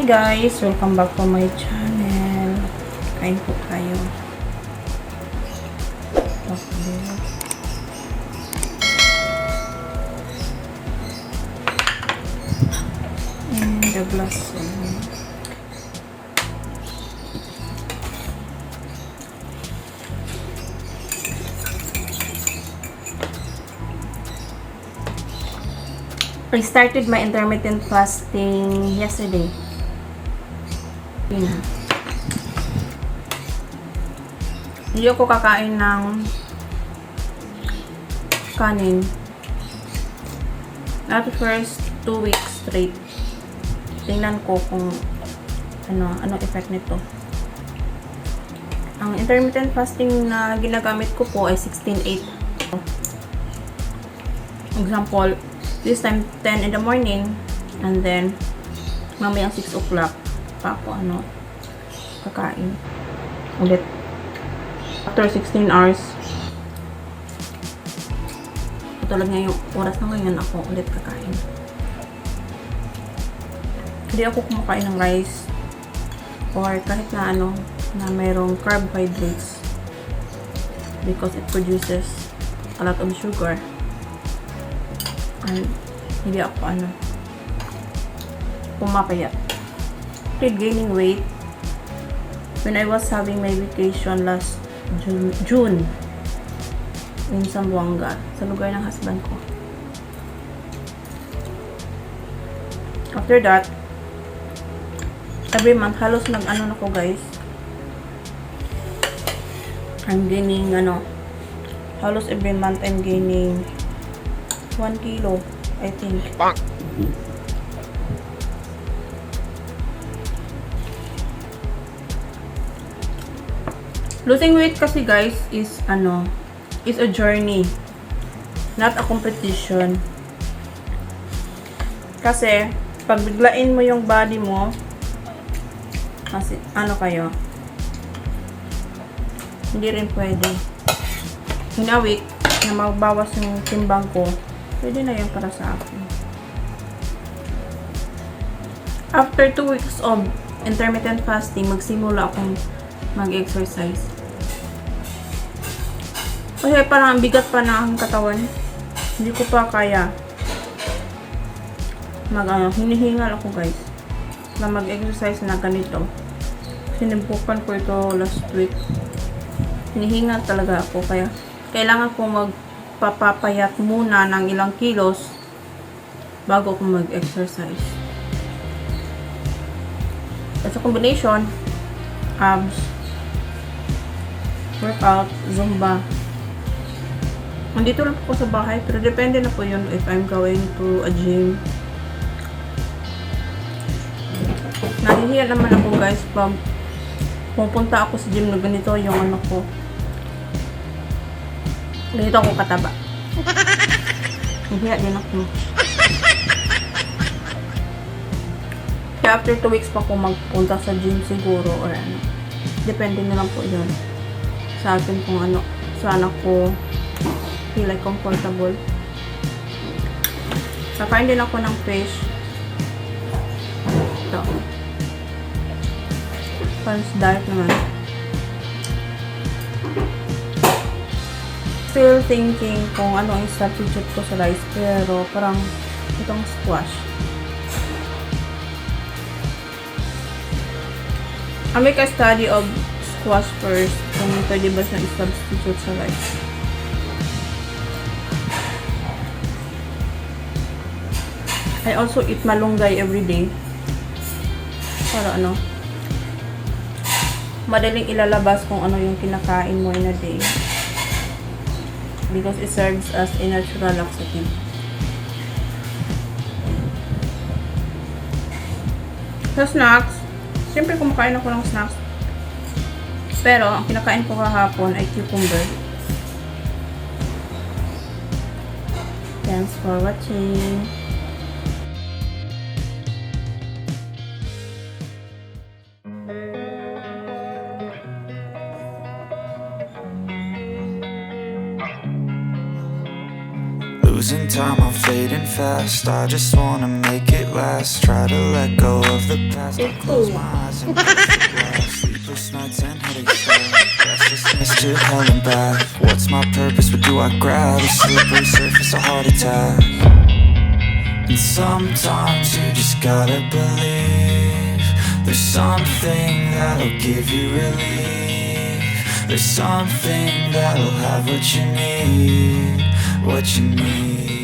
guys! Welcome back to my channel. Kain po tayo. And the glass. I started my intermittent fasting yesterday. Hindi ako kakain ng kanin. At first 2 weeks straight. Tingnan ko kung anong effect nito. Ang intermittent fasting na ginagamit ko po ay 16-8. Example, this time 10 in the morning and then mamayang 6 o'clock pa ako kakain ulit after 16 hours. Tulad ngayong oras na ngayon ako ulit kakain. Hindi ako kumakain ng rice or kahit na na mayroong carbohydrates because it produces a lot of sugar. And hindi ako pumakayat. Gaining weight when I was having my vacation last June in Zamboanga, sa lugar ng husband ko. After that, every month halos na ko guys. I'm gaining halos every month I'm gaining 1 kilo, I think. Losing weight kasi guys is a journey, not a competition. Kasi pag biglain mo yung body mo, kasi hindi rin pwede. In a week na magbawas yung timbang ko, pwede na yun para sa akin. After 2 weeks of intermittent fasting, magsimula akong mag-exercise. Kasi parang bigat pa na ang katawan. Hindi ko pa kaya hinihingal ako guys na mag-exercise na ganito. Sinubukan ko ito last week. Hinihingal talaga ako, kaya kailangan ko magpapapayat muna ng ilang kilos bago ako mag-exercise. It's a combination abs, workout, zumba. Nandito lang po sa bahay, pero depende na po yun if I'm going to a gym. Nahihiya naman ako guys pag pupunta ako sa gym na ganito yung ko. Ganito ako kataba. Nahihiya din ako. Kaya after 2 weeks pa ako magpunta sa gym siguro or depende na lang po yun sa akin kung saan ako feel like comfortable. Kakain din ako ng fish. Ito. Parang diet naman. Still thinking kung ano ang substitute ko sa rice, pero parang itong squash. I make a study of squash first kung pwede ba siyang i-substitute sa rice. I also eat malunggay every day. Para madaling ilalabas kung ano yung kinakain mo in a day. Because it serves as a natural laxative. Sa snacks, siyempre kumakain ako ng snacks. Pero ang kinakain ko kahapon ay cucumber. Thanks for watching. Losing time, I'm fading fast. I just wanna make it last. Try to let go of the past. I close my eyes and push the glass. Sleepless nights and headaches start. Restlessness to hell and back. What's my purpose? What do I grab? A slippery surface, a heart attack. And sometimes you just gotta believe there's something that'll give you relief. There's something that'll have what you need, what you need.